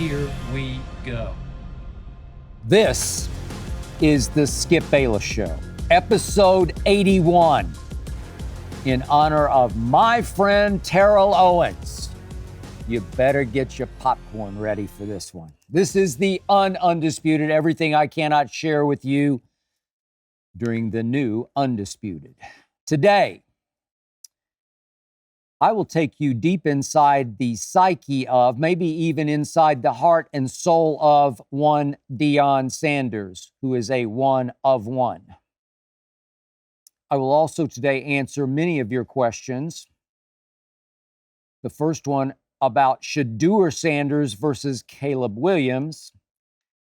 Here we go. This is the Skip Bayless Show, episode 81, in honor of my friend Terrell Owens. You better get your popcorn ready for this one. This is the Undisputed, everything I cannot share with you during the new Undisputed. Today, I will take you deep inside the psyche of, maybe even inside the heart and soul of one Deion Sanders, who is a one of one. I will also today answer many of your questions. The first one about Shedeur Sanders versus Caleb Williams,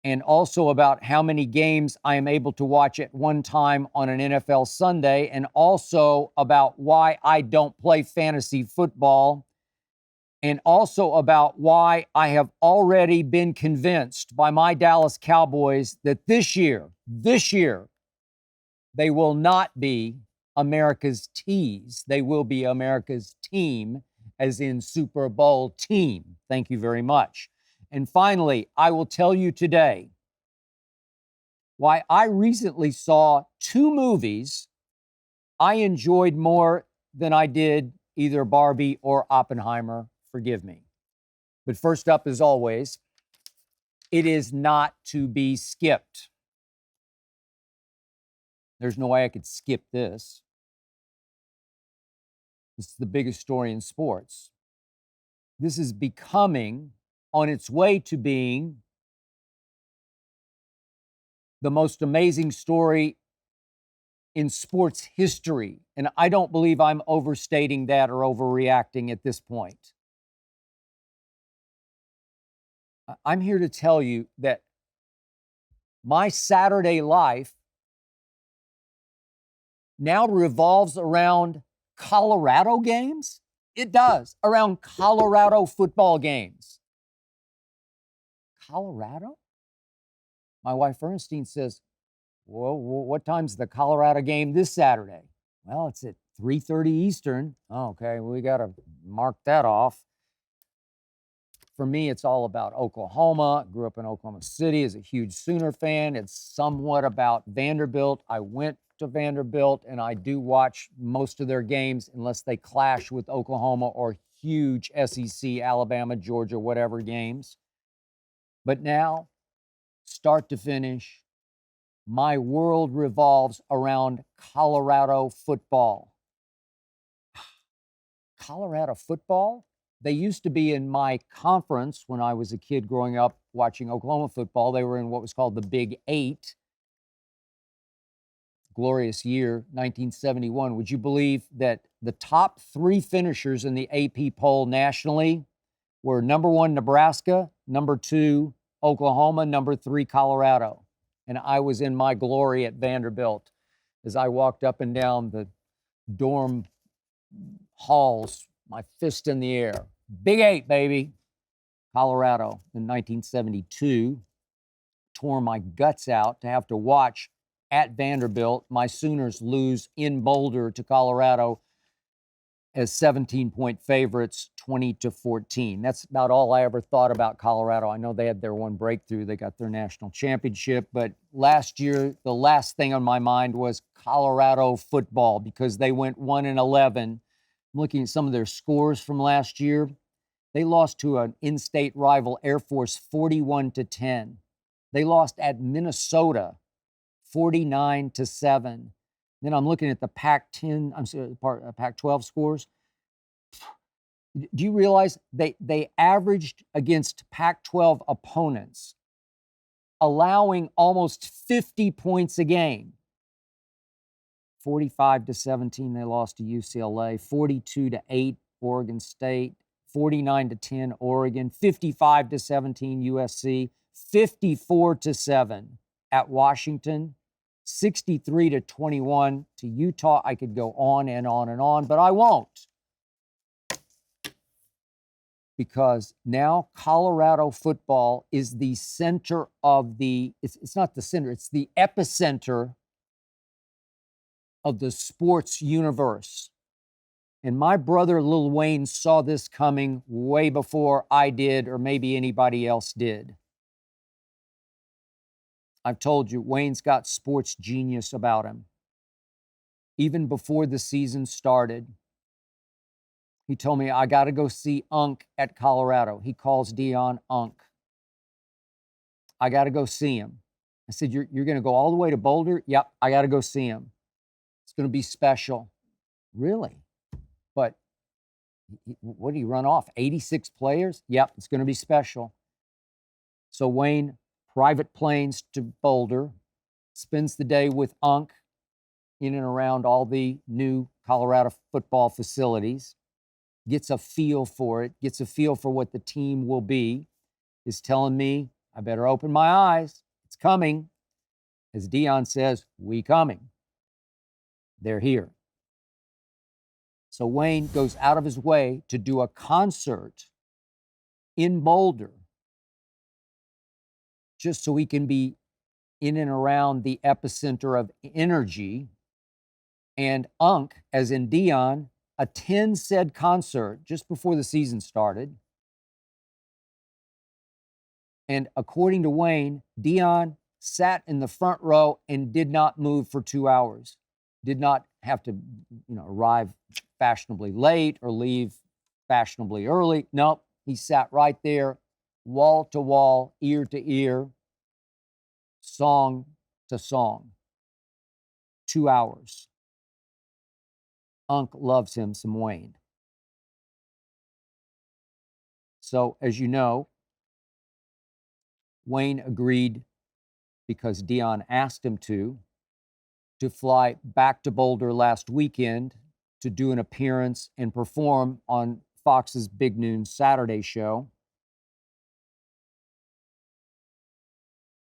and also about how many games I am able to watch at one time on an NFL Sunday, and also about why I don't play fantasy football, and also about why I have already been convinced by my Dallas Cowboys that this year, they will not be America's tease. They will be America's team, as in Super Bowl team. Thank you very much. And finally, I will tell you today why I recently saw two movies I enjoyed more than I did either Barbie or Oppenheimer. Forgive me. But first up, as always, it is not to be skipped. There's no way I could skip this. This is the biggest story in sports. This is becoming, on its way to being, the most amazing story in sports history. And I don't believe I'm overstating that or overreacting at this point. I'm here to tell you that my Saturday life now revolves around Colorado games. It does, around Colorado football games. Colorado? My wife Ernestine says, "Whoa, what time's the Colorado game this Saturday?" Well, it's at 3:30 Eastern. Oh, okay, we got to mark that off. For me, it's all about Oklahoma. Grew up in Oklahoma City as a huge Sooner fan. It's somewhat about Vanderbilt. I went to Vanderbilt, and I do watch most of their games unless they clash with Oklahoma or huge SEC, Alabama, Georgia, whatever games. But now, start to finish, my world revolves around Colorado football. Colorado football? They used to be in my conference when I was a kid growing up watching Oklahoma football. They were in what was called the Big Eight. Glorious year, 1971. Would you believe that the top three finishers in the AP poll nationally were number one, Nebraska, number two, Oklahoma, number three, Colorado? And I was in my glory at Vanderbilt as I walked up and down the dorm halls, my fist in the air. Big Eight, baby. Colorado in 1972. Tore my guts out to have to watch at Vanderbilt my Sooners lose in Boulder to Colorado as 17-point favorites, 20-14. That's about all I ever thought about Colorado. I know they had their one breakthrough. They got their national championship. But last year, the last thing on my mind was Colorado football because they went 1-11. I'm looking at some of their scores from last year. They lost to an in-state rival, Air Force, 41-10. They lost at Minnesota, 49-7. Then I'm looking at the Pac-12 scores. Do you realize they averaged against Pac-12 opponents, allowing almost 50 points a game? 45-17, they lost to UCLA. 42-8, Oregon State. 49-10, Oregon. 55-17, USC. 54-7 at Washington. 63-21 to Utah. I could go on and on and on, but I won't. Because now Colorado football is the center of it's not the center, it's the epicenter of the sports universe. And my brother Lil Wayne saw this coming way before I did, or maybe anybody else did. I've told you, Wayne's got sports genius about him. Even before the season started, he told me, I got to go see Unc at Colorado. He calls Deion Unc. I got to go see him. I said, you're going to go all the way to Boulder? Yep, I got to go see him. It's going to be special. Really? But what did he run off? 86 players? Yep, it's going to be special. So Wayne, private planes to Boulder, spends the day with Unc in and around all the new Colorado football facilities, gets a feel for it, gets a feel for what the team will be, is telling me, I better open my eyes. It's coming. As Deion says, we coming. They're here. So Wayne goes out of his way to do a concert in Boulder just so he can be in and around the epicenter of energy. And Unc, as in Deion, attends said concert just before the season started. And according to Wayne, Deion sat in the front row and did not move for 2 hours. Did not have to, arrive fashionably late or leave fashionably early. Nope, he sat right there, wall to wall, ear to ear, song to song. 2 hours. Unc loves him some Wayne. So, as you know, Wayne agreed, because Deion asked him to fly back to Boulder last weekend to do an appearance and perform on Fox's Big Noon Saturday show.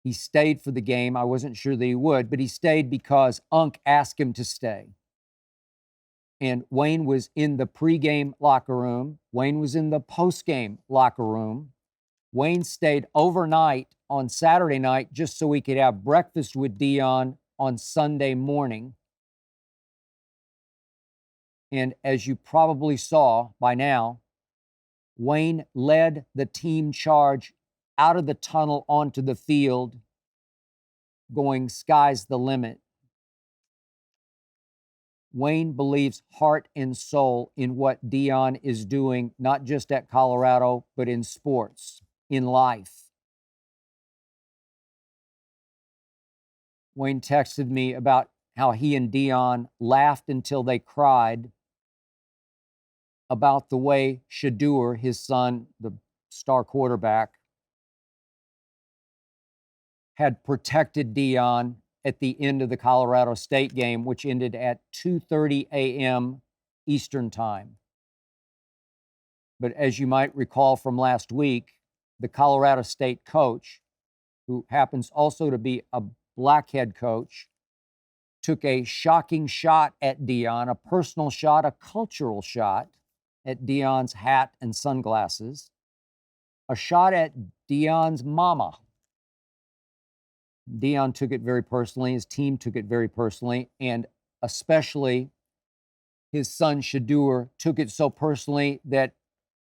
He stayed for the game. I wasn't sure that he would, but he stayed because Unc asked him to stay. And Wayne was in the pregame locker room. Wayne was in the postgame locker room. Wayne stayed overnight on Saturday night just so he could have breakfast with Deion on Sunday morning. And as you probably saw by now, Wayne led the team charge out of the tunnel onto the field, going sky's the limit. Wayne believes heart and soul in what Deion is doing, not just at Colorado, but in sports, in life. Wayne texted me about how he and Deion laughed until they cried about the way Shedeur, his son, the star quarterback, had protected Deion at the end of the Colorado State game, which ended at 2:30 a.m. Eastern Time. But as you might recall from last week, the Colorado State coach, who happens also to be a black head coach, took a shocking shot at Deion, a personal shot, a cultural shot at Deion's hat and sunglasses, a shot at Deion's mama. Deion took it very personally. His team took it very personally. And especially his son, Shedeur, took it so personally that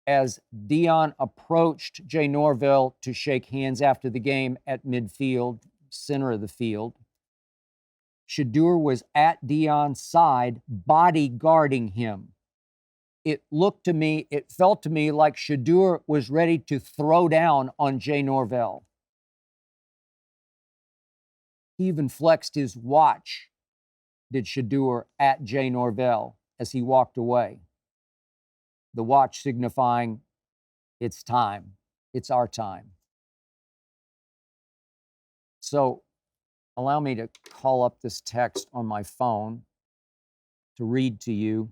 as Deion approached Jay Norvell to shake hands after the game at midfield, center of the field, Shedeur was at Deion's side, bodyguarding him. It felt to me like Shedeur was ready to throw down on Jay Norvell. He even flexed his watch, did Shedeur, at Jay Norvell as he walked away. The watch signifying it's time. It's our time. So allow me to call up this text on my phone to read to you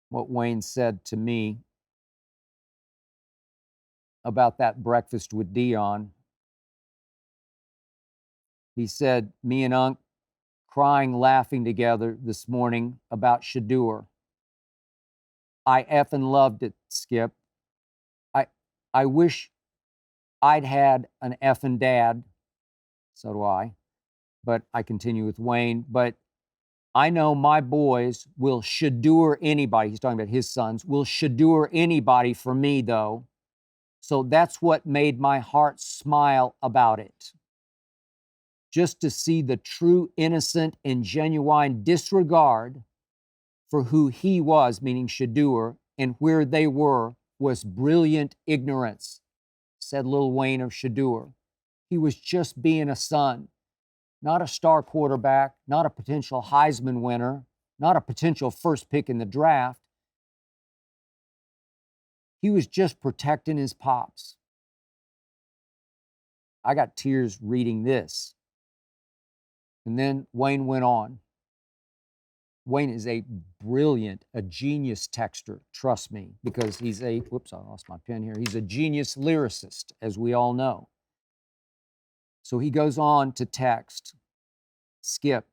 what Wayne said to me about that breakfast with Deion. He said, me and Unc crying, laughing together this morning about Shedeur. I effing loved it, Skip. I wish I'd had an effing dad. So do I. But I continue with Wayne. But I know my boys will shedeur anybody. He's talking about his sons, will shedeur anybody for me, though. So that's what made my heart smile about it. Just to see the true, innocent, and genuine disregard for who he was, meaning Shedeur, and where they were, was brilliant ignorance, said Lil Wayne of Shedeur. He was just being a son, not a star quarterback, not a potential Heisman winner, not a potential first pick in the draft. He was just protecting his pops. I got tears reading this. And then Wayne went on. Wayne is a brilliant, a genius texter, trust me, because he's a, whoops, I lost my pen here. He's a genius lyricist, as we all know. So he goes on to text, Skip,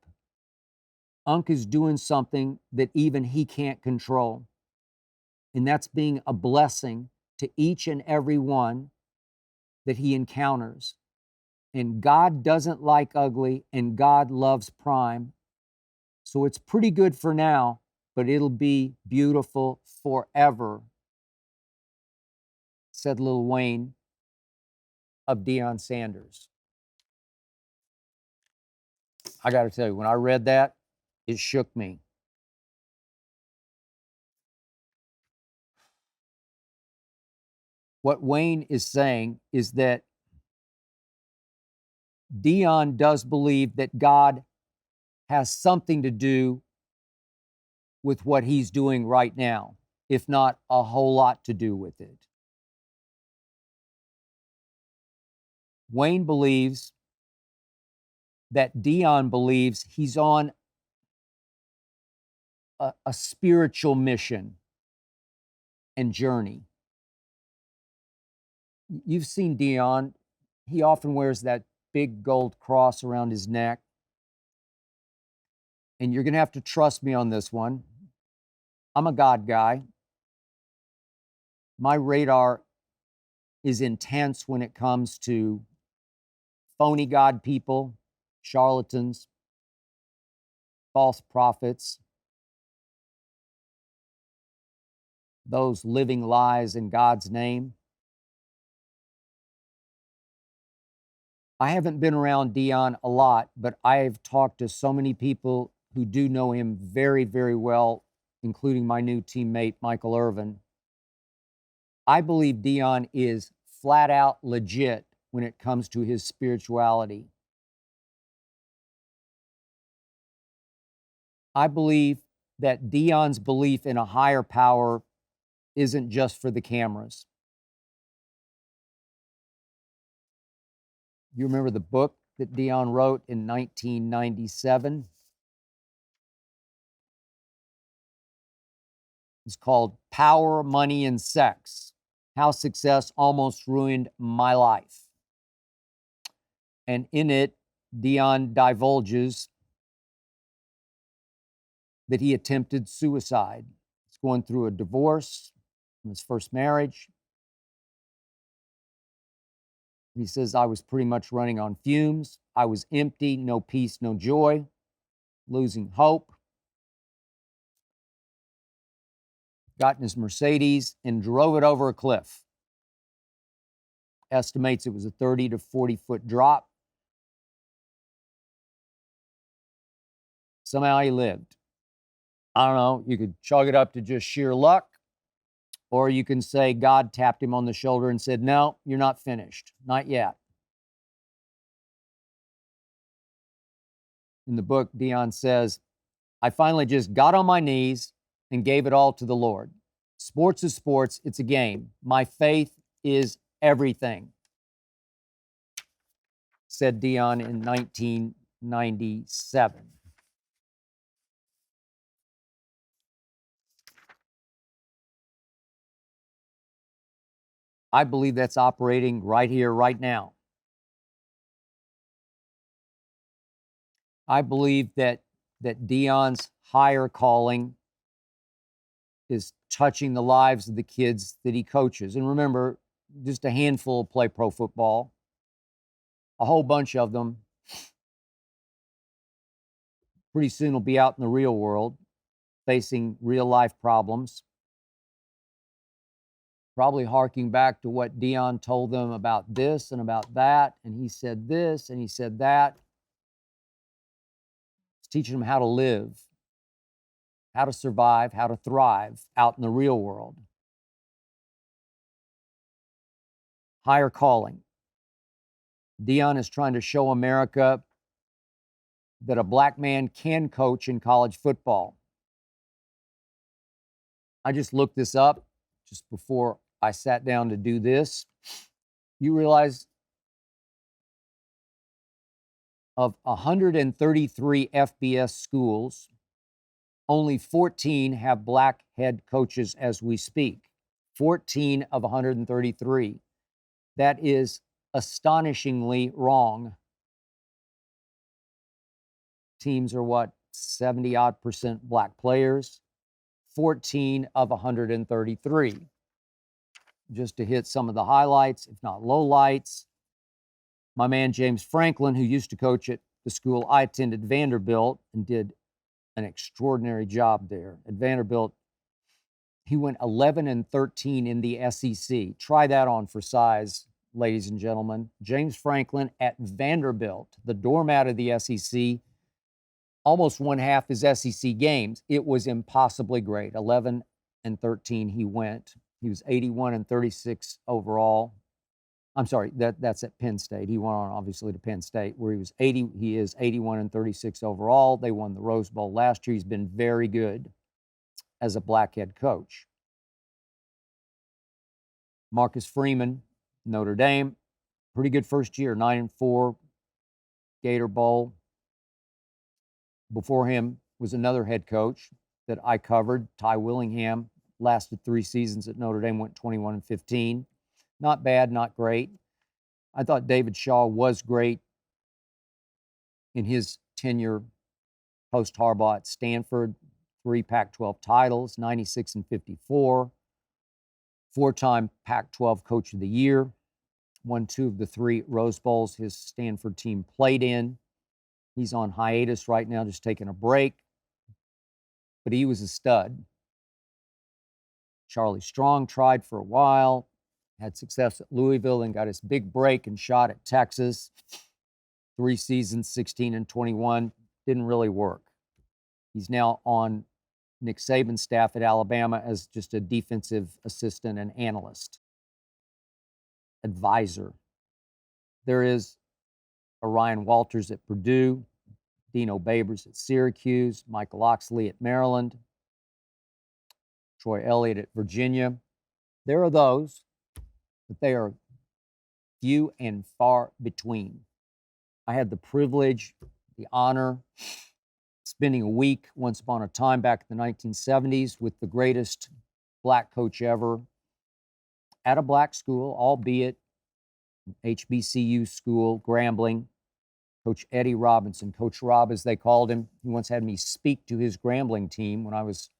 Unc is doing something that even he can't control. And that's being a blessing to each and every one that he encounters. And God doesn't like ugly, and God loves prime. So it's pretty good for now, but it'll be beautiful forever, said Lil Wayne of Deion Sanders. I got to tell you, when I read that, it shook me. What Wayne is saying is that Deion does believe that God has something to do with what he's doing right now, if not a whole lot to do with it. Wayne believes that Deion believes he's on a spiritual mission and journey. You've seen Deion. He often wears that big gold cross around his neck. And you're going to have to trust me on this one. I'm a God guy. My radar is intense when it comes to phony God people, charlatans, false prophets, those living lies in God's name. I haven't been around Deion a lot, but I've talked to so many people who do know him very, very well, including my new teammate, Michael Irvin. I believe Deion is flat out legit when it comes to his spirituality. I believe that Deion's belief in a higher power isn't just for the cameras. You remember the book that Deion wrote in 1997? It's called Power, Money, and Sex: How Success Almost Ruined My Life. And in it, Deion divulges that he attempted suicide. He's going through a divorce from his first marriage. He says, I was pretty much running on fumes. I was empty, no peace, no joy, losing hope. Got in his Mercedes and drove it over a cliff. Estimates it was a 30 to 40-foot drop. Somehow he lived. I don't know, you could chalk it up to just sheer luck, or you can say God tapped him on the shoulder and said, no, you're not finished, not yet. In the book, Deion says, I finally just got on my knees and gave it all to the Lord. Sports is sports, it's a game. My faith is everything, said Deion in 1997. I believe that's operating right here, right now. I believe that Deion's higher calling is touching the lives of the kids that he coaches. And remember, just a handful play pro football. A whole bunch of them pretty soon will be out in the real world, facing real life problems. Probably harking back to what Deion told them about this and about that, and he said this and he said that. It's teaching them how to live, how to survive, how to thrive out in the real world. Higher calling. Deion is trying to show America that a black man can coach in college football. I just looked this up just before I sat down to do this. You realize of 133 FBS schools, only 14 have black head coaches as we speak. 14 of 133. That is astonishingly wrong. Teams are what, 70-odd% black players? 14 of 133. Just to hit some of the highlights, if not lowlights, my man James Franklin, who used to coach at the school I attended, Vanderbilt, and did an extraordinary job there. At Vanderbilt, he went 11-13 in the SEC. Try that on for size, ladies and gentlemen. James Franklin at Vanderbilt, the doormat of the SEC, almost won half his SEC games. It was impossibly great. 11-13 he went. He was 81-36 overall. I'm sorry, that's at Penn State. He went on, obviously, to Penn State, where he is 81-36 overall. They won the Rose Bowl last year. He's been very good as a black head coach. Marcus Freeman, Notre Dame, pretty good first year, 9-4, Gator Bowl. Before him was another head coach that I covered, Ty Willingham, lasted 3 seasons at Notre Dame, went 21-15. Not bad, not great. I thought David Shaw was great in his tenure post Harbaugh at Stanford. 3 Pac-12 titles, 96-54. 4-time Pac-12 Coach of the Year. Won 2 of the 3 Rose Bowls his Stanford team played in. He's on hiatus right now, just taking a break. But he was a stud. Charlie Strong tried for a while, had success at Louisville, and got his big break and shot at Texas. 3 seasons, 16-21, didn't really work. He's now on Nick Saban's staff at Alabama as just a defensive assistant and analyst, advisor. There is a Ryan Walters at Purdue, Dino Babers at Syracuse, Michael Oxley at Maryland, Troy Elliott at Virginia. There are those, but they are few and far between. I had the privilege, the honor, spending a week once upon a time back in the 1970s with the greatest black coach ever at a black school, albeit an HBCU school, Grambling, Coach Eddie Robinson, Coach Rob as they called him. He once had me speak to his Grambling team when I was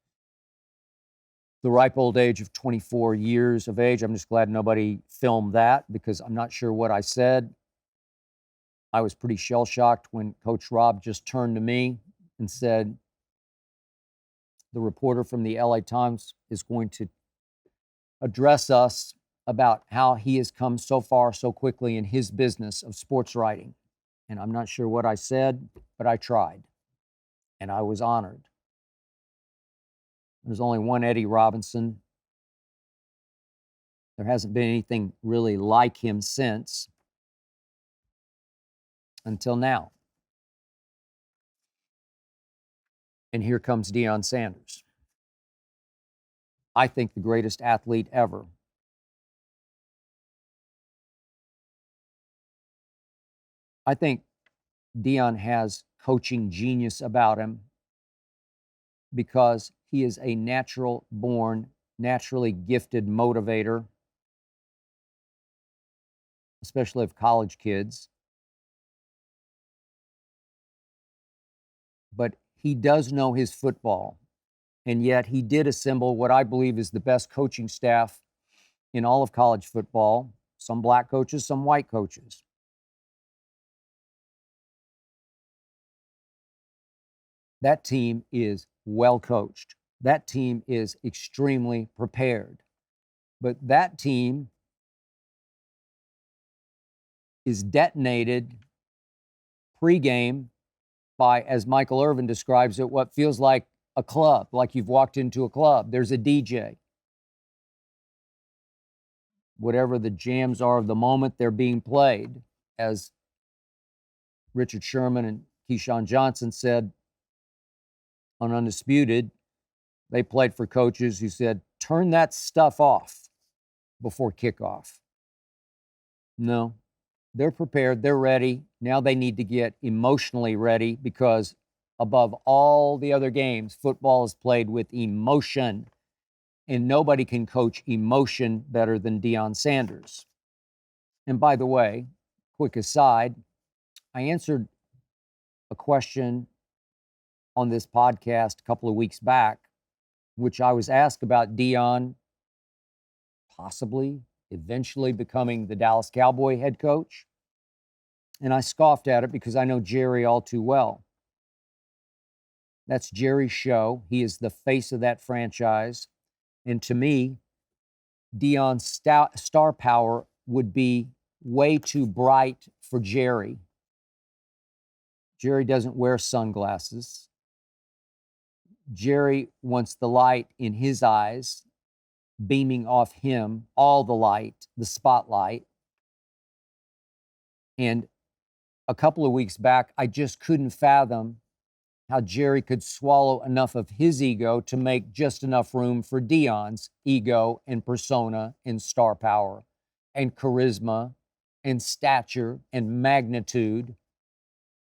the ripe old age of 24 years of age. I'm just glad nobody filmed that because I'm not sure what I said. I was pretty shell-shocked when Coach Rob just turned to me and said, the reporter from the LA Times is going to address us about how he has come so far so quickly in his business of sports writing. And I'm not sure what I said, but I tried. And I was honored. There's only one Eddie Robinson. There hasn't been anything really like him since, until now. And here comes Deion Sanders. I think the greatest athlete ever. I think Deion has coaching genius about him because he is a natural born, naturally gifted motivator, especially of college kids. But he does know his football, and yet he did assemble what I believe is the best coaching staff in all of college football. Some black coaches, some white coaches. That team is well coached. That team is extremely prepared. But that team is detonated pregame by, as Michael Irvin describes it, what feels like a club, like you've walked into a club. There's a DJ. Whatever the jams are of the moment, they're being played. As Richard Sherman and Keyshawn Johnson said on Undisputed, they played for coaches who said, turn that stuff off before kickoff. No, they're prepared. They're ready. Now they need to get emotionally ready because above all the other games, football is played with emotion. And nobody can coach emotion better than Deion Sanders. And by the way, quick aside, I answered a question on this podcast a couple of weeks back, which I was asked about Deion possibly eventually becoming the Dallas Cowboy head coach. And I scoffed at it because I know Jerry all too well. That's Jerry's show. He is the face of that franchise. And to me, Deion's star power would be way too bright for Jerry. Jerry doesn't wear sunglasses. Jerry wants the light in his eyes beaming off him, all the light, the spotlight. And a couple of weeks back, I just couldn't fathom how Jerry could swallow enough of his ego to make just enough room for Deion's ego and persona and star power and charisma and stature and magnitude.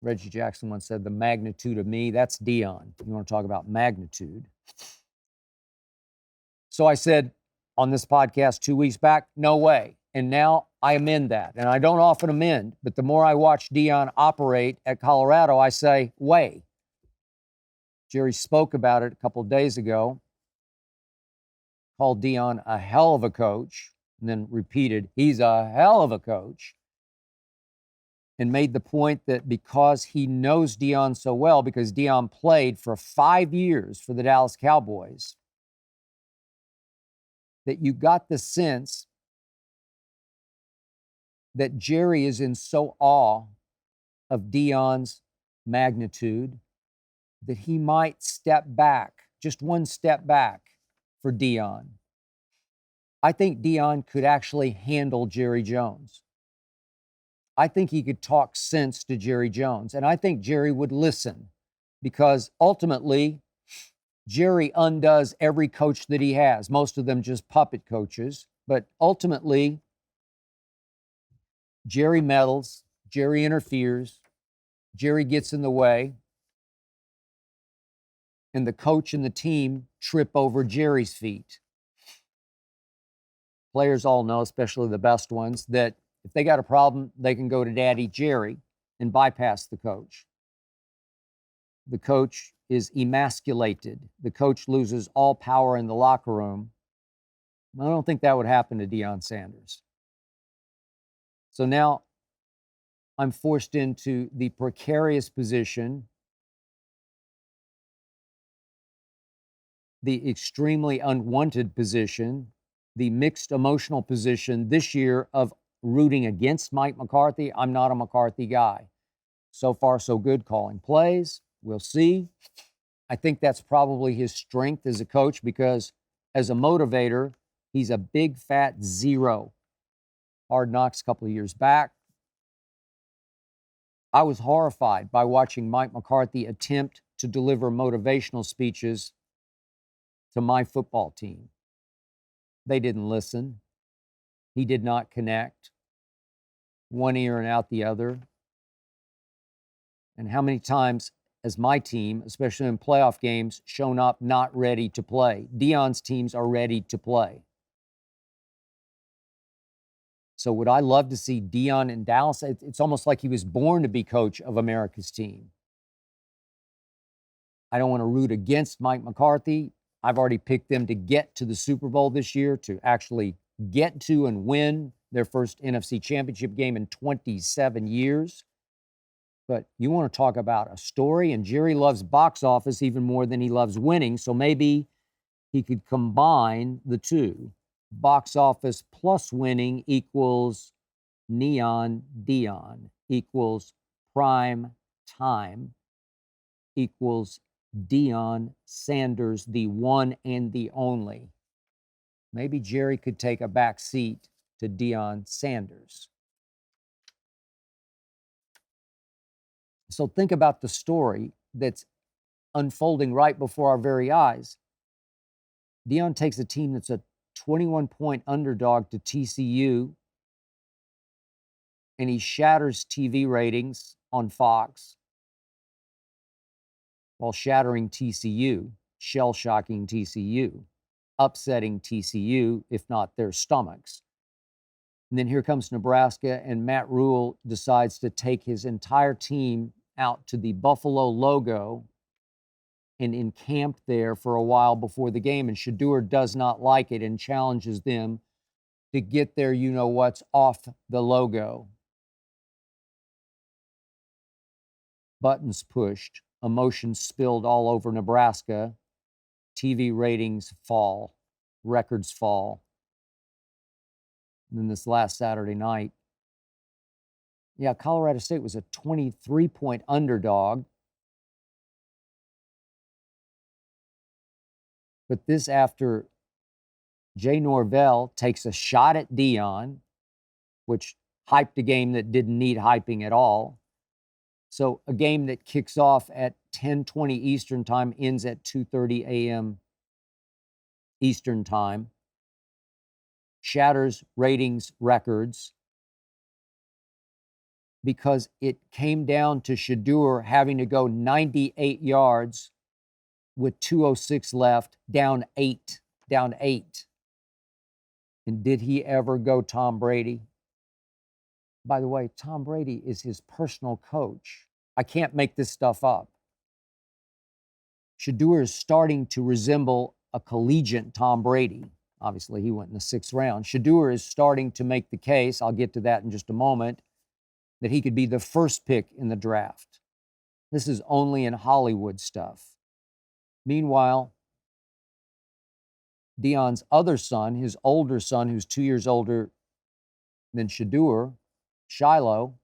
Reggie Jackson once said, the magnitude of me, that's Deion. You want to talk about magnitude? So I said on this podcast 2 weeks back, no way. And now I amend that. And I don't often amend, but the more I watch Deion operate at Colorado, I say, way. Jerry spoke about it a couple of days ago, called Deion a hell of a coach, and then repeated, he's a hell of a coach, and made the point that because he knows Deion so well, because Deion played for 5 years for the Dallas Cowboys, that you got the sense that Jerry is in so awe of Deion's magnitude that he might step back, just one step back for Deion. I think Deion could actually handle Jerry Jones. I think he could talk sense to Jerry Jones, and I think Jerry would listen because ultimately, Jerry undoes every coach that he has, most of them just puppet coaches, but ultimately, Jerry meddles, Jerry interferes, Jerry gets in the way, and the coach and the team trip over Jerry's feet. Players all know, especially the best ones, that if they got a problem, they can go to Daddy Jerry and bypass the coach. The coach is emasculated. The coach loses all power in the locker room. I don't think that would happen to Deion Sanders. So now I'm forced into the precarious position, the extremely unwanted position, the mixed emotional position this year of rooting against Mike McCarthy. I'm not a McCarthy guy. So far, so good calling plays. We'll see. I think that's probably his strength as a coach because as a motivator, he's a big fat zero. Hard Knocks a couple of years back. I was horrified by watching Mike McCarthy attempt to deliver motivational speeches to my football team. They didn't listen. He did not connect. One ear and out the other. And how many times has my team, especially in playoff games, shown up not ready to play? Deion's teams are ready to play. So would I love to see Deion in Dallas? It's almost like he was born to be coach of America's team. I don't want to root against Mike McCarthy. I've already picked them to get to the Super Bowl this year, to actually get to and win their first NFC Championship game in 27 years. But you want to talk about a story, and Jerry loves box office even more than he loves winning, so maybe he could combine the two. Box office plus winning equals Neon Deion equals prime time equals Deion Sanders, the one and the only. Maybe Jerry could take a back seat to Deion Sanders. So think about the story that's unfolding right before our very eyes. Deion takes a team that's a 21-point underdog to TCU, and he shatters TV ratings on Fox while shattering TCU, shell-shocking TCU, upsetting TCU, if not their stomachs. And then here comes Nebraska, and Matt Rule decides to take his entire team out to the Buffalo logo and encamp there for a while before the game. And Shedeur does not like it and challenges them to get their you-know-what's off the logo. Buttons pushed, emotions spilled all over Nebraska, TV ratings fall, records fall. And then this last Saturday night, Colorado State was a 23-point underdog. But this after Jay Norvell takes a shot at Deion, which hyped a game that didn't need hyping at all. So a game that kicks off at 10:20 Eastern time, ends at 2:30 a.m. Eastern time, shatters ratings records because it came down to Shedeur having to go 98 yards with 2:06 left, down eight. And did he ever go Tom Brady? By the way, Tom Brady is his personal coach. I can't make this stuff up. Shedeur is starting to resemble a collegiate Tom Brady. Obviously, he went in the 6th round. Shedeur is starting to make the case, I'll get to that in just a moment, that he could be the first pick in the draft. This is only in Hollywood stuff. Meanwhile, Deion's other son, his older son, who's 2 years older than Shedeur, Shiloh,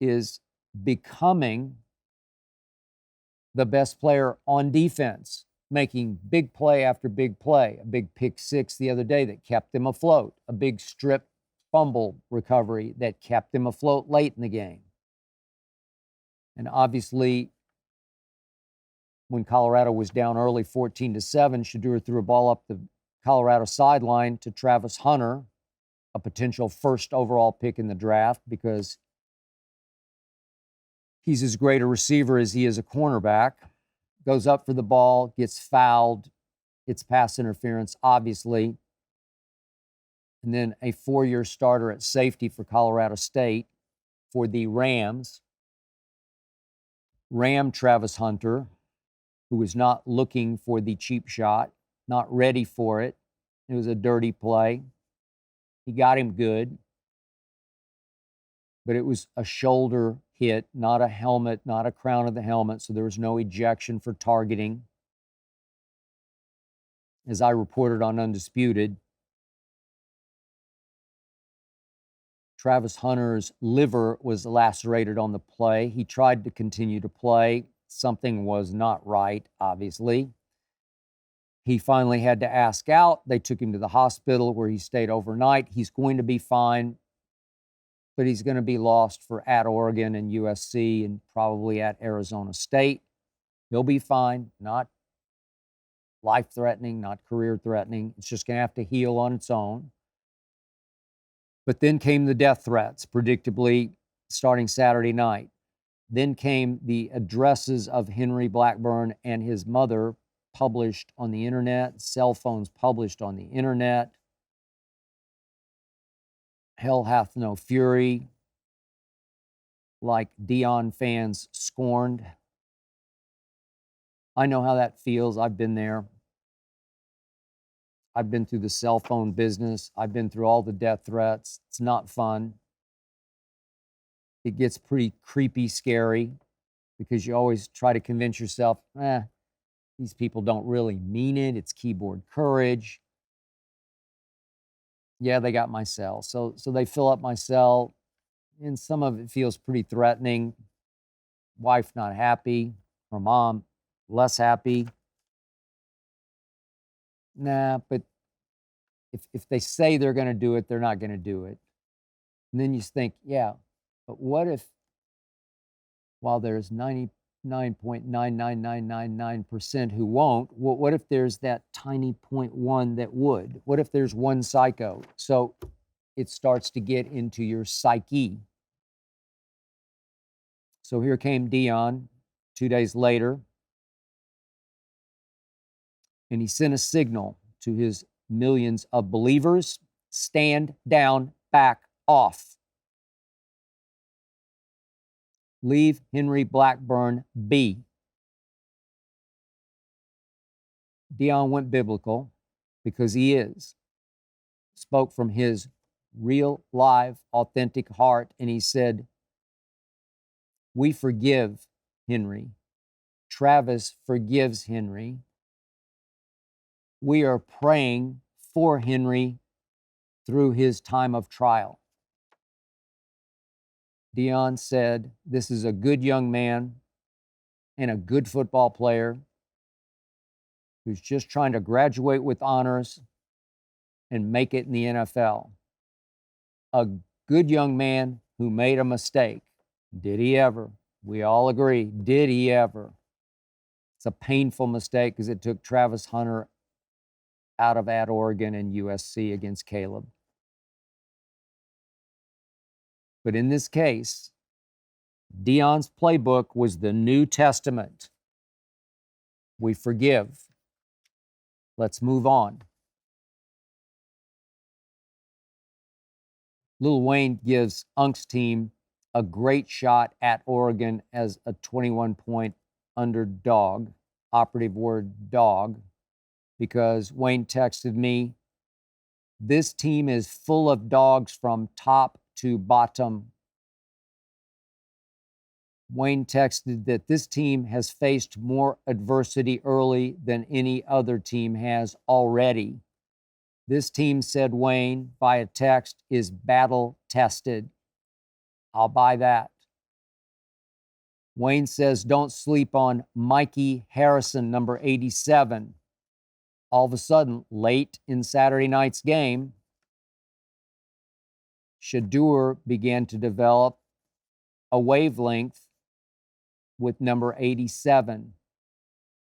is becoming the best player on defense, making big play after big play. A big pick six the other day that kept them afloat, a big strip fumble recovery that kept them afloat late in the game. And obviously, when Colorado was down early 14-7, Shedeur threw a ball up the Colorado sideline to Travis Hunter, a potential first overall pick in the draft, because he's as great a receiver as he is a cornerback. Goes up for the ball, gets fouled. It's pass interference, obviously. And then a 4-year starter at safety for Colorado State for the Rams. Travis Hunter, who was not looking for the cheap shot, not ready for it. It was a dirty play. He got him good. But it was a shoulder hit, not a helmet, not a crown of the helmet, so there was no ejection for targeting. As I reported on Undisputed, Travis Hunter's liver was lacerated on the play. He tried to continue to play. Something was not right, obviously. He finally had to ask out. They took him to the hospital where he stayed overnight. He's going to be fine, but he's going to be lost for at Oregon and USC and probably at Arizona State. He'll be fine, not life-threatening, not career-threatening. It's just going to have to heal on its own. But then came the death threats, predictably, starting Saturday night. Then came the addresses of Henry Blackburn and his mother published on the internet, cell phones published on the internet. Hell hath no fury, like Deion fans scorned. I know how that feels. I've been there. I've been through the cell phone business. I've been through all the death threats. It's not fun. it gets pretty creepy, scary, because you always try to convince yourself, these people don't really mean it. It's keyboard courage. Yeah, they got my cell. So they fill up my cell, and some of it feels pretty threatening. Wife not happy. Her mom less happy. Nah, but if they say they're going to do it, they're not going to do it. And then you think, yeah, but what if, while there's 99.99999% who won't, what if there's that tiny 0.1 that would? What if there's one psycho? So it starts to get into your psyche. So here came Deion 2 days later, and he sent a signal to his millions of believers: stand down, back off. Leave Henry Blackburn be. Deion went biblical because he is. Spoke from his real, live, authentic heart, and he said, we forgive Henry. Travis forgives Henry. We are praying for Henry through his time of trial. Deion said, this is a good young man and a good football player who's just trying to graduate with honors and make it in the NFL. A good young man who made a mistake. Did he ever? We all agree. Did he ever? It's a painful mistake because it took Travis Hunter out of at Oregon and USC against Caleb. But in this case, Deion's playbook was the New Testament. We forgive. Let's move on. Lil Wayne gives Unk's team a great shot at Oregon as a 21-point underdog, operative word dog, because Wayne texted me, this team is full of dogs from top to bottom. Wayne texted that this team has faced more adversity early than any other team has already. This team, said Wayne via text, is battle tested. I'll buy that. Wayne says, don't sleep on Mikey Harrison, number 87. All of a sudden, late in Saturday night's game, Shedeur began to develop a wavelength with number 87.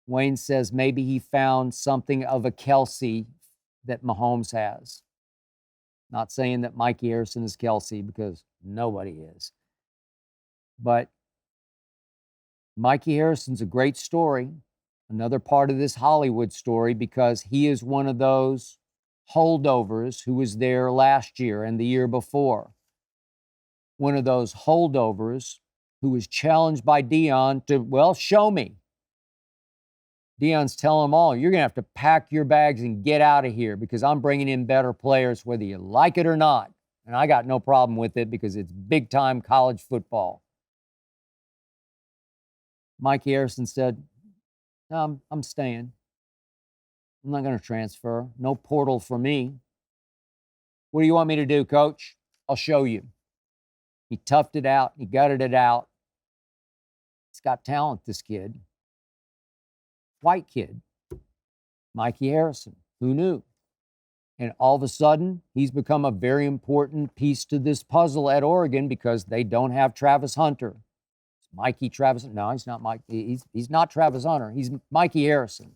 Wayne says maybe he found something of a Kelsey that Mahomes has. Not saying that Mikey Harrison is Kelsey, because nobody is. But Mikey Harrison's a great story, another part of this Hollywood story, because he is one of those holdovers who was there last year and the year before. One of those holdovers who was challenged by Deion to, well, show me. Deion's telling them all, you're going to have to pack your bags and get out of here, because I'm bringing in better players whether you like it or not. And I got no problem with it because it's big-time college football. Mike Harrison said, no, I'm staying. I'm not going to transfer. No portal for me. What do you want me to do, coach? I'll show you. He toughed it out. He gutted it out. He's got talent, this kid. White kid. Mikey Harrison. Who knew? And all of a sudden, he's become a very important piece to this puzzle at Oregon, because they don't have Travis Hunter. It's Mikey Travis. No, he's not Mike. He's not Travis Hunter. He's Mikey Harrison.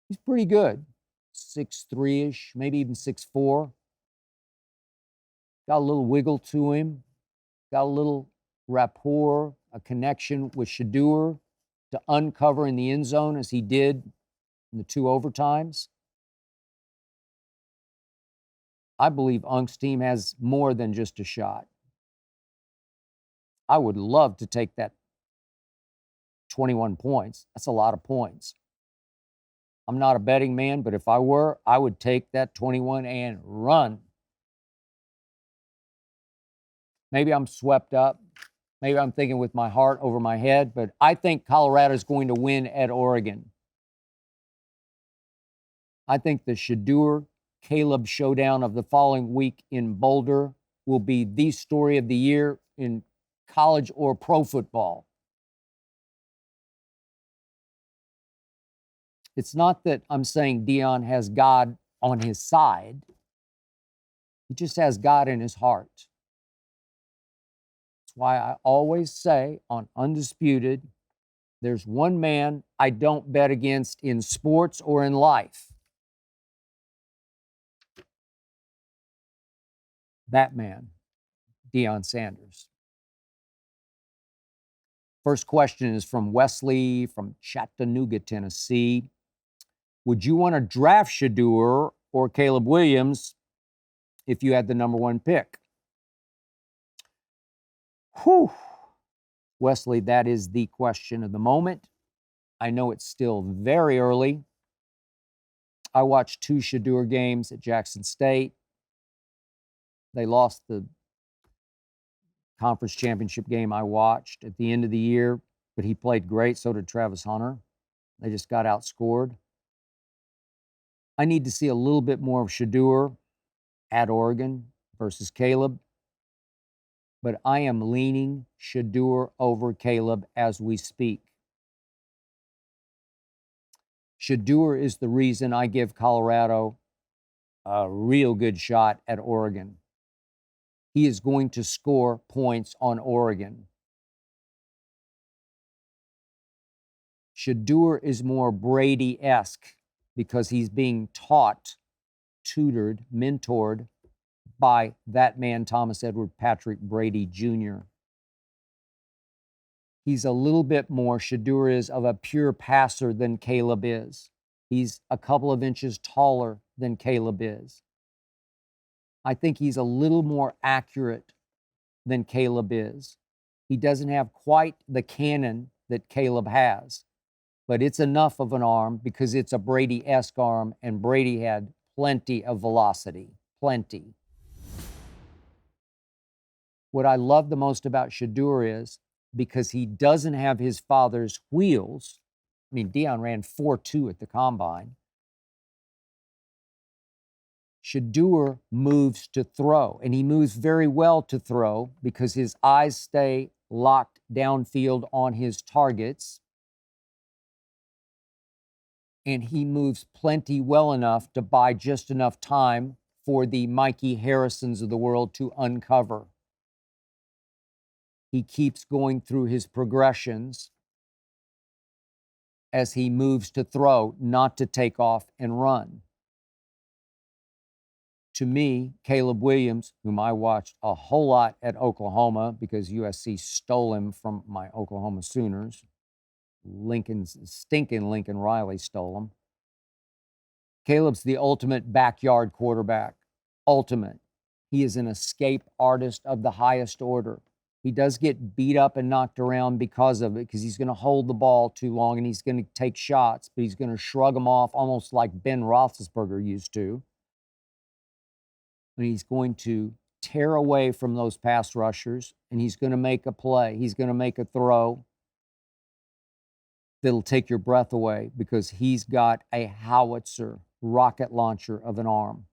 He's pretty good. 6'3-ish, maybe even 6'4". Got a little wiggle to him. Got a little rapport, a connection with Shedeur to uncover in the end zone as he did in the 2 overtimes. I believe Unk's team has more than just a shot. I would love to take that 21 points. That's a lot of points. I'm not a betting man, but if I were, I would take that 21 and run. Maybe I'm swept up. Maybe I'm thinking with my heart over my head, but I think Colorado is going to win at Oregon. I think the Shedeur Caleb showdown of the following week in Boulder will be the story of the year in college or pro football. It's not that I'm saying Deion has God on his side. He just has God in his heart. That's why I always say on Undisputed, there's one man I don't bet against in sports or in life. That man, Deion Sanders. First question is from Wesley from Chattanooga, Tennessee. Would you want to draft Shedeur or Caleb Williams if you had the number one pick? Whew. Wesley, that is the question of the moment. I know it's still very early. I watched 2 Shedeur games at Jackson State. They lost the conference championship game I watched at the end of the year, but he played great. So did Travis Hunter. They just got outscored. I need to see a little bit more of Shedeur at Oregon versus Caleb, but I am leaning Shedeur over Caleb as we speak. Shedeur is the reason I give Colorado a real good shot at Oregon. He is going to score points on Oregon. Shedeur is more Brady-esque because he's being taught, tutored, mentored by that man, Thomas Edward Patrick Brady Jr. He's a little bit more, Shedeur is, of a pure passer than Caleb is. He's a couple of inches taller than Caleb is. I think he's a little more accurate than Caleb is. He doesn't have quite the cannon that Caleb has, but it's enough of an arm because it's a Brady-esque arm, and Brady had plenty of velocity, plenty. What I love the most about Shedeur is because he doesn't have his father's wheels. I mean, Deion ran 4.2 at the combine. Shedeur moves to throw, and he moves very well to throw because his eyes stay locked downfield on his targets, and he moves plenty well enough to buy just enough time for the Mikey Harrisons of the world to uncover. He keeps going through his progressions as he moves to throw, not to take off and run. To me, Caleb Williams, whom I watched a whole lot at Oklahoma because USC stole him from my Oklahoma Sooners. Stinking Lincoln Riley stole him. Caleb's the ultimate backyard quarterback. Ultimate. He is an escape artist of the highest order. He does get beat up and knocked around because of it, because he's going to hold the ball too long and he's going to take shots, but he's going to shrug them off almost like Ben Roethlisberger used to. And he's going to tear away from those pass rushers, and he's going to make a play. He's going to make a throw that'll take your breath away because he's got a howitzer, rocket launcher of an arm.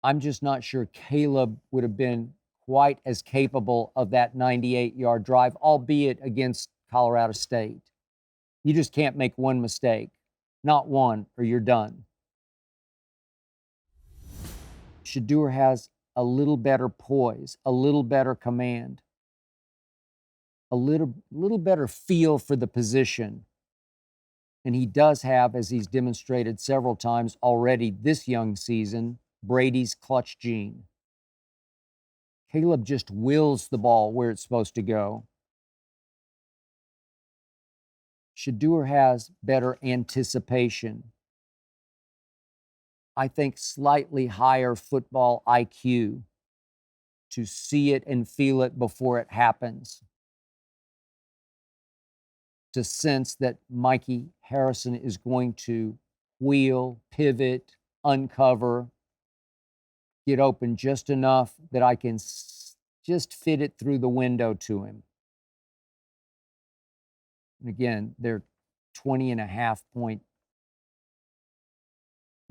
I'm just not sure Caleb would have been quite as capable of that 98-yard drive, albeit against Colorado State. You just can't make one mistake. Not one, or you're done. Shedeur has a little better poise, a little better command, a little better feel for the position. And he does have, as he's demonstrated several times already this young season, Brady's clutch gene. Caleb just wills the ball where it's supposed to go. Shedeur has better anticipation. I think slightly higher football IQ to see it and feel it before it happens. To sense that Mikey Harrison is going to wheel, pivot, uncover, get open just enough that I can just fit it through the window to him. And again, they're 20.5-point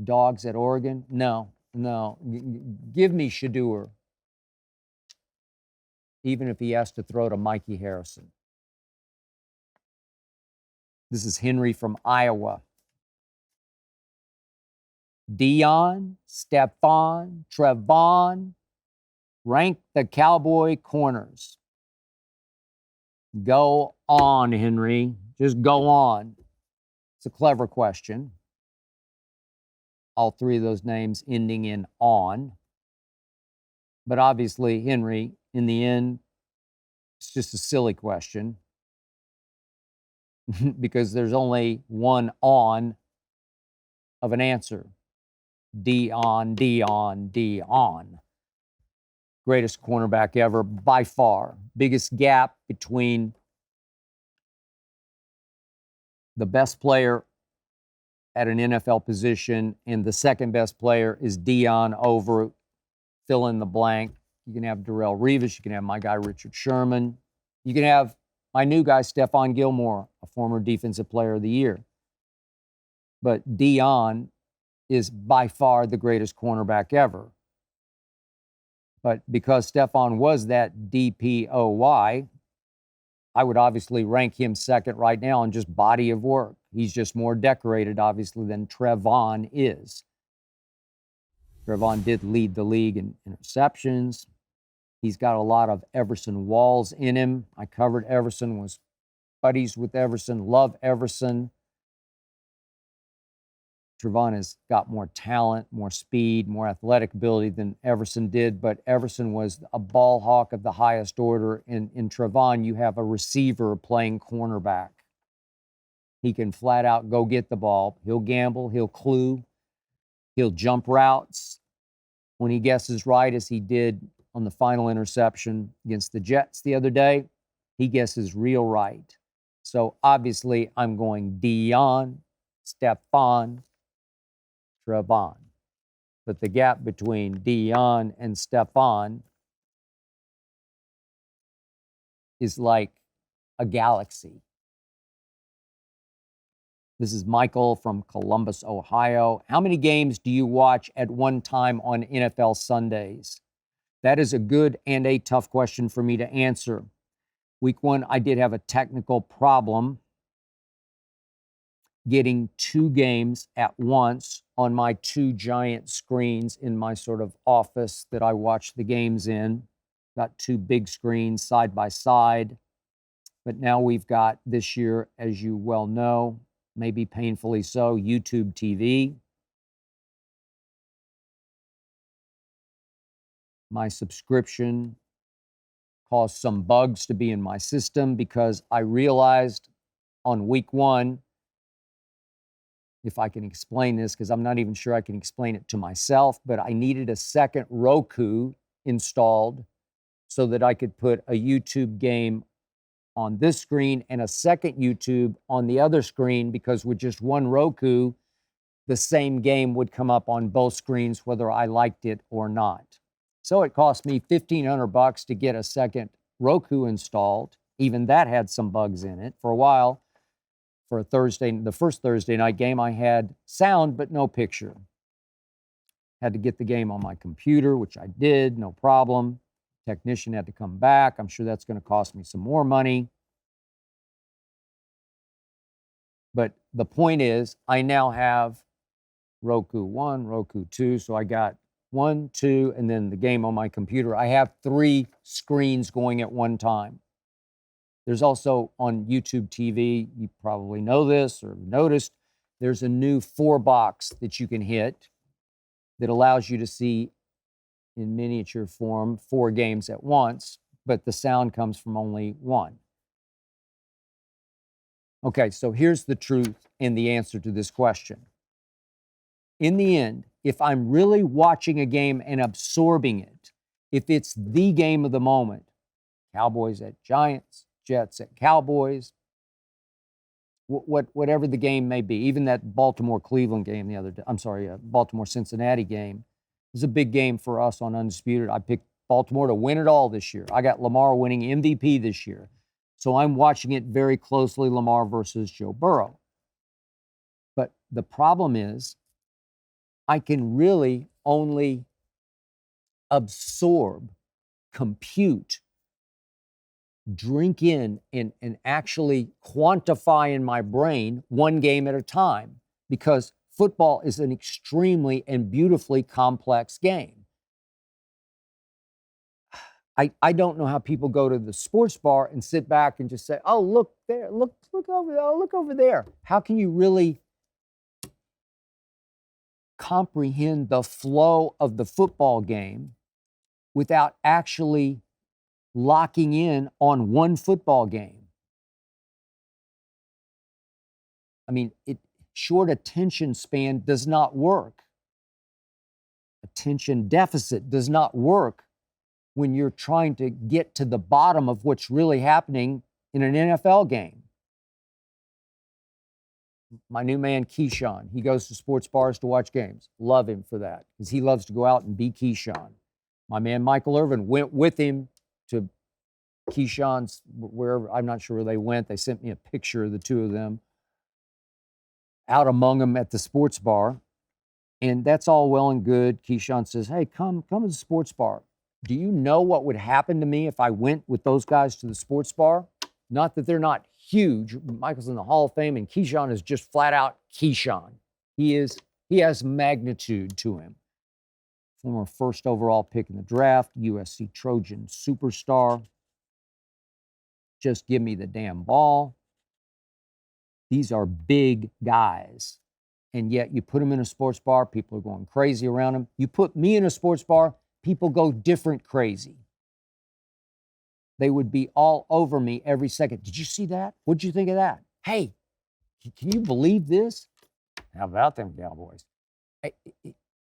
dogs at Oregon. No. Give me Shedeur, even if he has to throw to Mikey Harrison. This is Henry from Iowa. Deion, Stephon, Trevon, rank the Cowboy corners. Go on, Henry. Just go on. It's a clever question. All three of those names ending in on. But obviously, Henry, in the end, it's just a silly question because there's only one on of an answer. Deion. Greatest cornerback ever by far. Biggest gap between the best player at an NFL position and the second best player is Deion over fill in the blank. You can have Darrelle Revis. You can have my guy Richard Sherman. You can have my new guy Stephon Gilmore, a former Defensive Player of the Year. But Deion is by far the greatest cornerback ever. But because Stephon was that DPOY, I would obviously rank him second right now on just body of work. He's just more decorated, obviously, than Trevon is. Trevon did lead the league in interceptions. He's got a lot of Everson Walls in him. I covered Everson, was buddies with Everson, love Everson. Trevon has got more talent, more speed, more athletic ability than Everson did, but Everson was a ball hawk of the highest order. In Trevon, you have a receiver playing cornerback. He can flat out go get the ball. He'll gamble, he'll clue, he'll jump routes. When he guesses right, as he did on the final interception against the Jets the other day, he guesses real right. So obviously, I'm going Deion, Stephon, Trevon. But the gap between Deion and Stephon is like a galaxy. This is Michael from Columbus, Ohio. How many games do you watch at one time on NFL Sundays? That is a good and a tough question for me to answer. Week one, I did have a technical problem getting two games at once on my two giant screens in my sort of office that I watch the games in. Got two big screens side by side. But now we've got this year, as you well know, maybe painfully so, YouTube TV. My subscription caused some bugs to be in my system because I realized on week one, if I can explain this, because I'm not even sure I can explain it to myself, but I needed a second Roku installed so that I could put a YouTube game on this screen and a second YouTube on the other screen, because with just one Roku, the same game would come up on both screens, whether I liked it or not. So it cost me $1,500 to get a second Roku installed. Even that had some bugs in it. For a while, for the first Thursday night game, I had sound but no picture. Had to get the game on my computer, which I did, no problem. Technician had to come back. I'm sure that's going to cost me some more money. But the point is, I now have Roku 1, Roku 2, so I got 1, 2, and then the game on my computer. I have 3 screens going at one time. There's also on YouTube TV, you probably know this or noticed, there's a new 4-box that you can hit that allows you to see in miniature form 4 games at once, but the sound comes from only 1. Okay, so here's the truth and the answer to this question. In the end, if I'm really watching a game and absorbing it, if it's the game of the moment, Cowboys at Giants, Jets at Cowboys, whatever the game may be, even that Baltimore-Cleveland game Baltimore-Cincinnati game is a big game for us on Undisputed. I picked Baltimore to win it all this year. I got Lamar winning MVP this year. So I'm watching it very closely, Lamar versus Joe Burrow. But the problem is I can really only absorb, compute, drink in, and actually quantify in my brain one game at a time, because football is an extremely and beautifully complex game. I don't know how people go to the sports bar and sit back and just say, oh, look there, look over there, oh, look over there. How can you really comprehend the flow of the football game without actually locking in on one football game? I mean, short attention span does not work. Attention deficit does not work when you're trying to get to the bottom of what's really happening in an NFL game. My new man, Keyshawn, he goes to sports bars to watch games. Love him for that, because he loves to go out and be Keyshawn. My man, Michael Irvin, went with him to Keyshawn's, wherever, I'm not sure where they went. They sent me a picture of the two of them out among them at the sports bar. And that's all well and good. Keyshawn says, hey, come to the sports bar. Do you know what would happen to me if I went with those guys to the sports bar? Not that they're not huge. Michael's in the Hall of Fame, and Keyshawn is just flat out Keyshawn. He has magnitude to him. Former first overall pick in the draft, USC Trojan superstar. Just give me the damn ball. These are big guys. And yet you put them in a sports bar, people are going crazy around them. You put me in a sports bar, people go different crazy. They would be all over me every second. Did you see that? What'd you think of that? Hey, can you believe this? How about them Cowboys?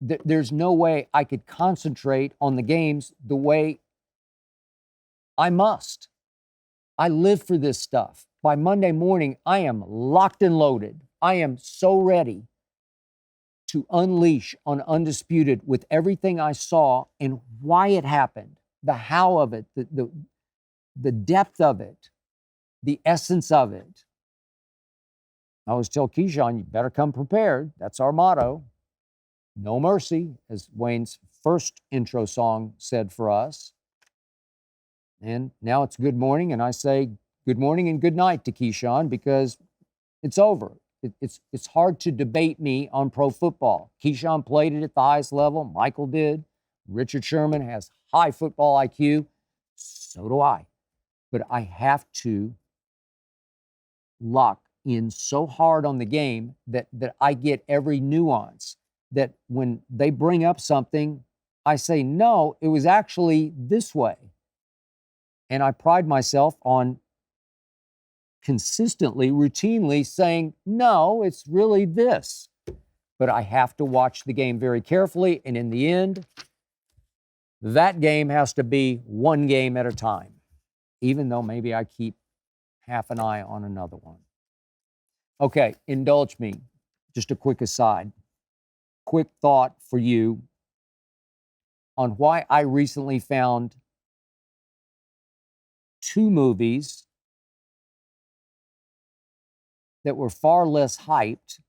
There's no way I could concentrate on the games the way I must. I live for this stuff. By Monday morning, I am locked and loaded. I am so ready to unleash on Undisputed with everything I saw and why it happened, the how of it, the depth of it, the essence of it. I always tell Keyshawn, you better come prepared. That's our motto. No mercy, as Wayne's first intro song said for us. And now it's good morning, and I say good morning and good night to Keyshawn, because it's over. It's hard to debate me on pro football. Keyshawn played it at the highest level. Michael did. Richard Sherman has high football IQ. So do I. But I have to lock in so hard on the game that I get every nuance, that when they bring up something, I say, no, it was actually this way. And I pride myself on consistently, routinely saying, no, it's really this. But I have to watch the game very carefully. And in the end, that game has to be one game at a time, even though maybe I keep half an eye on another one. Okay, indulge me. Just a quick aside. Quick thought for you on why I recently found two movies that were far less hyped,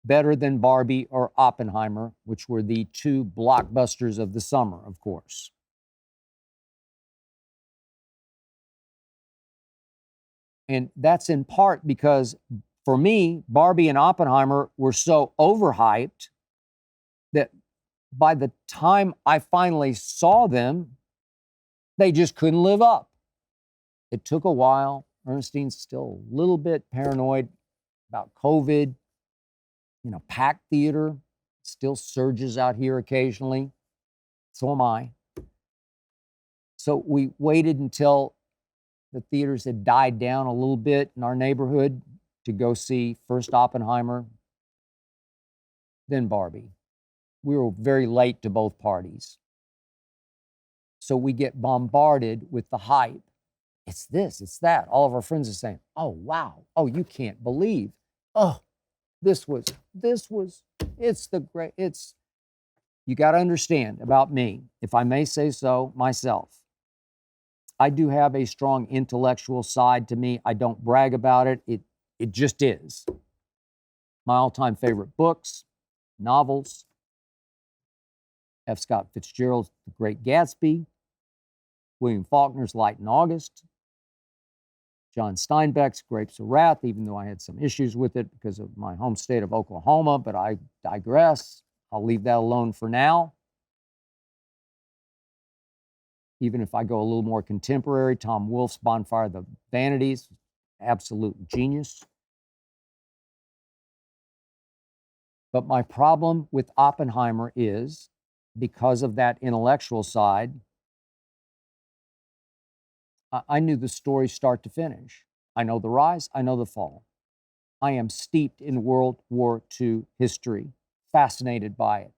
better than Barbie or Oppenheimer, which were the two blockbusters of the summer, of course. And that's in part because, for me, Barbie and Oppenheimer were so overhyped that by the time I finally saw them, they just couldn't live up. It took a while. Ernestine's still a little bit paranoid about COVID. You know, packed theater, still surges out here occasionally. So am I. So we waited until the theaters had died down a little bit in our neighborhood to go see first Oppenheimer, then Barbie. We were very late to both parties. So we get bombarded with the hype. It's this, it's that. All of our friends are saying, oh, wow. Oh, you can't believe. Oh, it's the great, you got to understand about me, if I may say so myself, I do have a strong intellectual side to me. I don't brag about it. It just is. My all-time favorite books, novels, F. Scott Fitzgerald's The Great Gatsby, William Faulkner's Light in August, John Steinbeck's Grapes of Wrath, even though I had some issues with it because of my home state of Oklahoma, but I digress. I'll leave that alone for now. Even if I go a little more contemporary, Tom Wolfe's Bonfire of the Vanities, absolute genius. But my problem with Oppenheimer is, because of that intellectual side, I knew the story start to finish. I know the rise, I know the fall. I am steeped in World War II history, fascinated by it,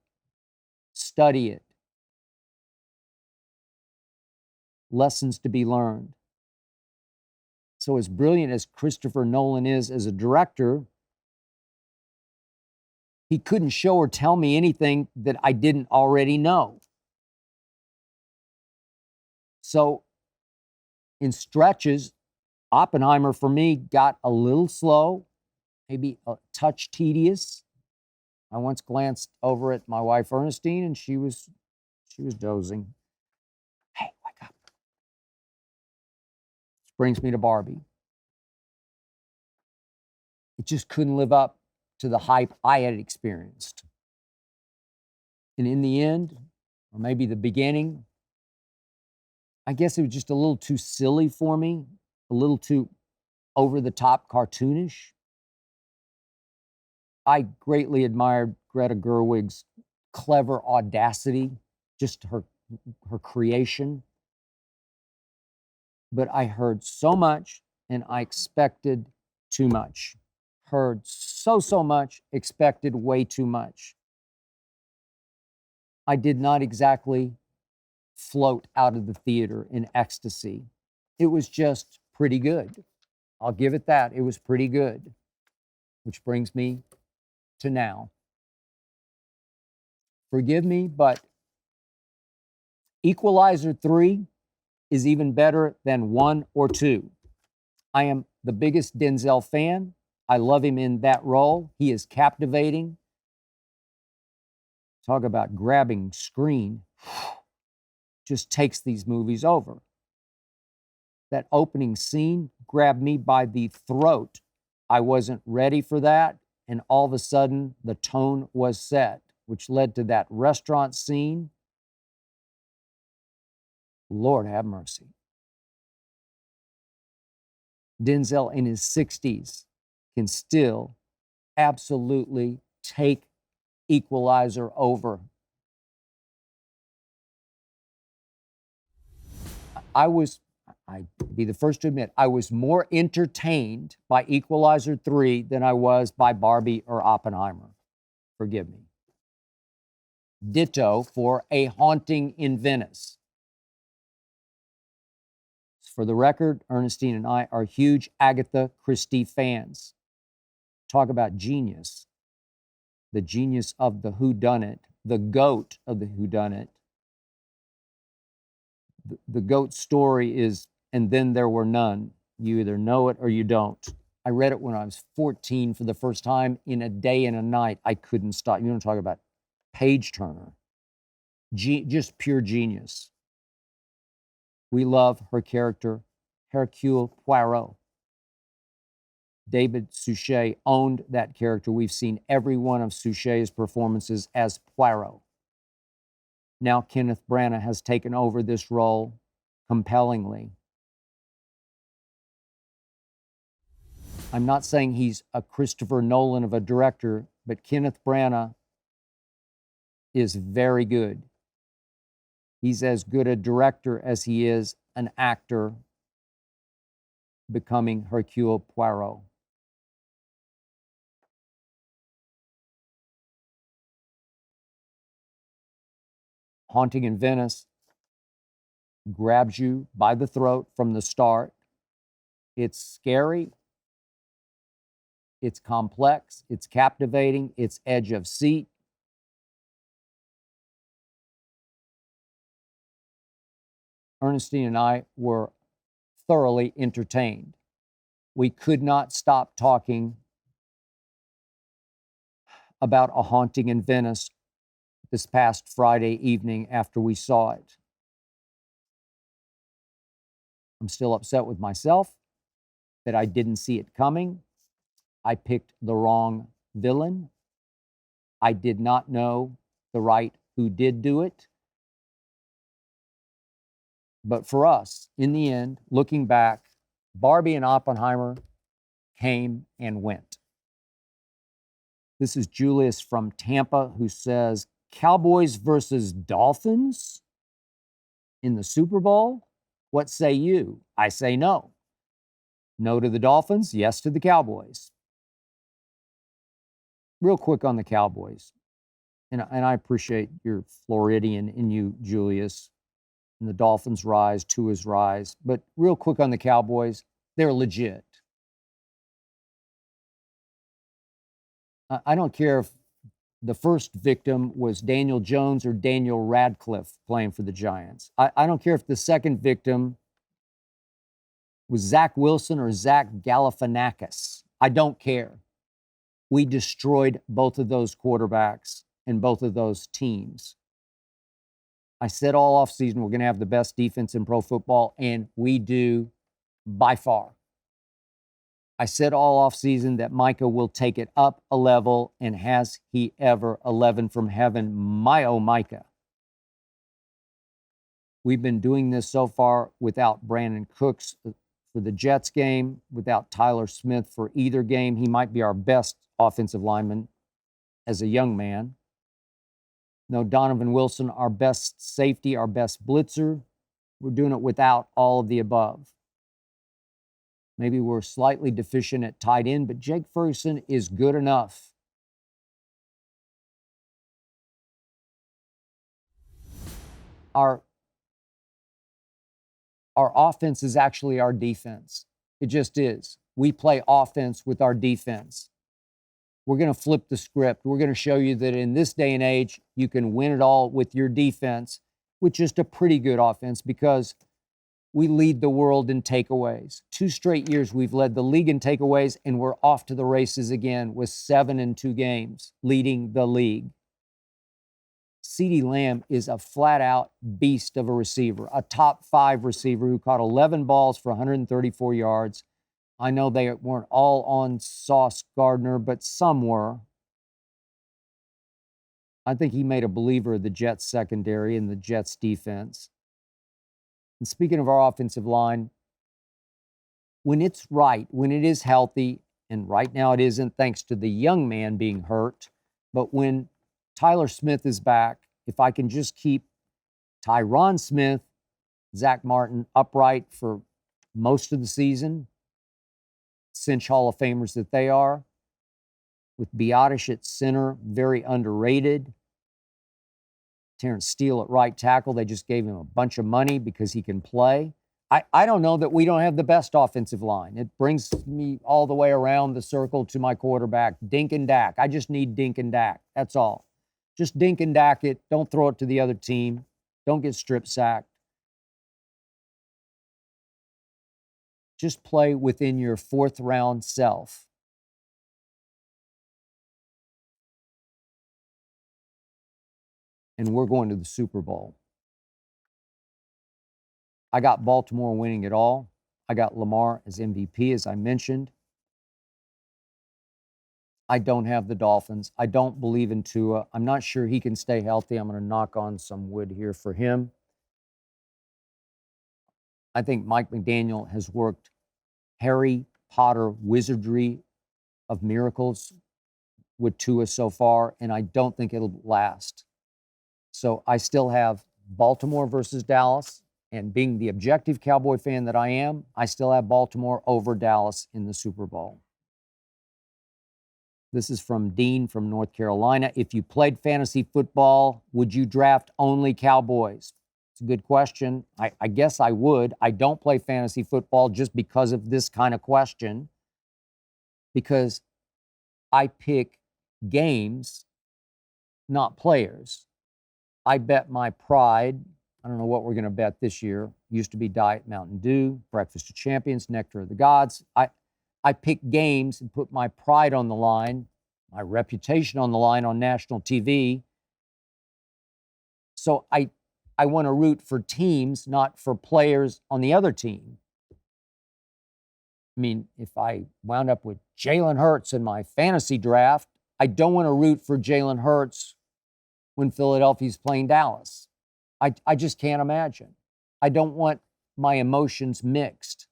study it, lessons to be learned. So as brilliant as Christopher Nolan is as a director, he couldn't show or tell me anything that I didn't already know. So in stretches, Oppenheimer for me got a little slow, maybe a touch tedious. I once glanced over at my wife Ernestine and she was dozing. Hey, wake up. This brings me to Barbie. It just couldn't live up to the hype I had experienced. And in the end, or maybe the beginning, I guess it was just a little too silly for me, a little too over-the-top cartoonish. I greatly admired Greta Gerwig's clever audacity, just her creation. But I heard so much and I expected too much. Heard so much, expected way too much. I did not exactly float out of the theater in ecstasy. It was just pretty good. I'll give it that. It was pretty good. Which brings me to now. Forgive me, but Equalizer 3 is even better than 1 or 2. I am the biggest Denzel fan. I love him in that role. He is captivating. Talk about grabbing screen. Just takes these movies over. That opening scene grabbed me by the throat. I wasn't ready for that. And all of a sudden, the tone was set, which led to that restaurant scene. Lord have mercy. Denzel in his 60s can still absolutely take Equalizer over. I'd be the first to admit, I was more entertained by Equalizer 3 than I was by Barbie or Oppenheimer. Forgive me. Ditto for A Haunting in Venice. For the record, Ernestine and I are huge Agatha Christie fans. Talk about genius. The genius of the whodunit, the goat of the whodunit. The goat story is, and then there were none. You either know it or you don't. I read it when I was 14 for the first time in a day and a night. I couldn't stop. You want to talk about page turner. Just pure genius. We love her character, Hercule Poirot. David Suchet owned that character. We've seen every one of Suchet's performances as Poirot. Now Kenneth Branagh has taken over this role compellingly. I'm not saying he's a Christopher Nolan of a director, but Kenneth Branagh is very good. He's as good a director as he is an actor becoming Hercule Poirot. Haunting in Venice grabs you by the throat from the start. It's scary. It's complex. It's captivating. It's edge of seat. Ernestine and I were thoroughly entertained. We could not stop talking about A Haunting in Venice this past Friday evening after we saw it. I'm still upset with myself that I didn't see it coming. I picked the wrong villain. I did not know the right who did do it. But for us, in the end, looking back, Barbie and Oppenheimer came and went. This is Julius from Tampa who says, Cowboys versus Dolphins in the Super Bowl? What say you? I say no. No to the Dolphins, yes to the Cowboys. Real quick on the Cowboys, and I appreciate your Floridian in you, Julius, and the Dolphins' rise, Tua's rise, but real quick on the Cowboys, they're legit. I don't care if the first victim was Daniel Jones or Daniel Radcliffe playing for the Giants. I don't care if the second victim was Zach Wilson or Zach Galifianakis. I don't care. We destroyed both of those quarterbacks and both of those teams. I said all offseason we're going to have the best defense in pro football, and we do by far. I said all offseason that Micah will take it up a level, and has he ever 11 from heaven? My oh, Micah. We've been doing this so far without Brandon Cooks for the Jets game, without Tyler Smith for either game. He might be our best offensive lineman as a young man. No Donovan Wilson, our best safety, our best blitzer. We're doing it without all of the above. Maybe we're slightly deficient at tight end, but Jake Ferguson is good enough. Our offense is actually our defense. It just is. We play offense with our defense. We're going to flip the script. We're going to show you that in this day and age, you can win it all with your defense, with just a pretty good offense, because we lead the world in takeaways. 2 straight years we've led the league in takeaways, and we're off to the races again with 7 in 2 games, leading the league. CeeDee Lamb is a flat-out beast of a receiver, a top 5 receiver who caught 11 balls for 134 yards. I know they weren't all on Sauce Gardner, but some were. I think he made a believer of the Jets secondary and the Jets defense. And speaking of our offensive line, when it's right, when it is healthy, and right now it isn't thanks to the young man being hurt, but when Tyler Smith is back, if I can just keep Tyron Smith, Zach Martin upright for most of the season, cinch Hall of Famers that they are, with Biotish at center, very underrated. Terrence Steele at right tackle, they just gave him a bunch of money because he can play. I don't know that we don't have the best offensive line. It brings me all the way around the circle to my quarterback, Dink and Dak. I just need Dink and Dak. That's all. Just dink and dack it. Don't throw it to the other team. Don't get strip sacked. Just play within your 4th round self. And we're going to the Super Bowl. I got Baltimore winning it all. I got Lamar as MVP, as I mentioned. I don't have the Dolphins. I don't believe in Tua. I'm not sure he can stay healthy. I'm going to knock on some wood here for him. I think Mike McDaniel has worked Harry Potter wizardry of miracles with Tua so far, and I don't think it'll last. So I still have Baltimore versus Dallas, and being the objective Cowboy fan that I am, I still have Baltimore over Dallas in the Super Bowl. This is from Dean from North Carolina. If you played fantasy football, would you draft only Cowboys? It's a good question. I guess I would. I don't play fantasy football just because of this kind of question, because I pick games, not players. I bet my pride I don't know what we're going to bet this year. Used to be Diet Mountain Dew, Breakfast of Champions, Nectar of the Gods. I pick games and put my pride on the line, my reputation on the line on national TV. So I want to root for teams, not for players on the other team. I mean, if I wound up with Jalen Hurts in my fantasy draft, I don't want to root for Jalen Hurts when Philadelphia's playing Dallas. I just can't imagine. I don't want my emotions mixed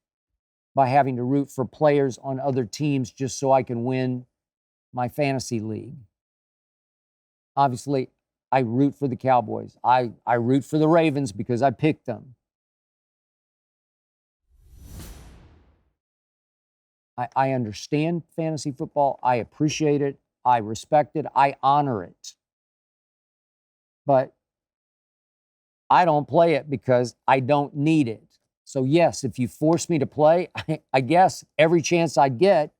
by having to root for players on other teams just so I can win my fantasy league. Obviously, I root for the Cowboys. I root for the Ravens because I picked them. I understand fantasy football. I appreciate it. I respect it. I honor it. But I don't play it because I don't need it. So yes, if you force me to play, I guess every chance I get,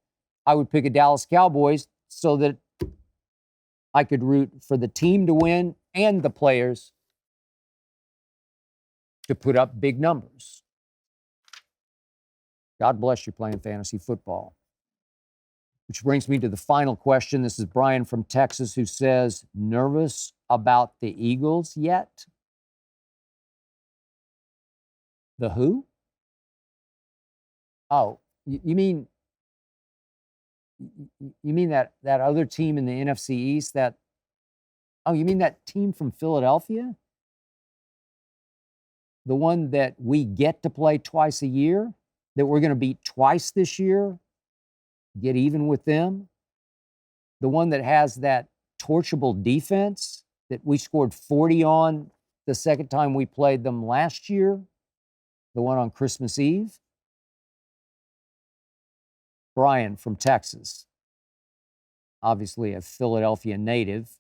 I would pick a Dallas Cowboys so that I could root for the team to win and the players to put up big numbers. God bless you playing fantasy football. Which brings me to the final question. This is Brian from Texas who says, nervous about the Eagles yet? The who? Oh, you mean that other team in the NFC East you mean that team from Philadelphia? The one that we get to play twice a year, that we're going to beat twice this year, get even with them? The one that has that torchable defense that we scored 40 on the second time we played them last year? The one on Christmas Eve? Brian from Texas, obviously a Philadelphia native.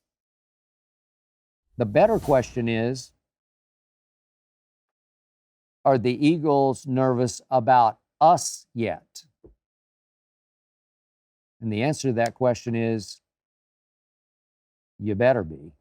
The better question is, are the Eagles nervous about us yet? And the answer to that question is, you better be.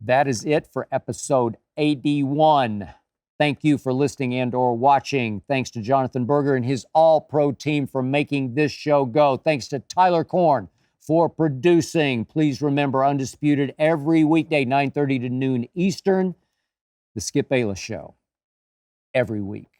That is it for episode 81. Thank you for listening and or watching. Thanks to Jonathan Berger and his all-pro team for making this show go. Thanks to Tyler Korn for producing. Please remember, Undisputed every weekday, 9:30 to noon Eastern. The Skip Bayless Show every week.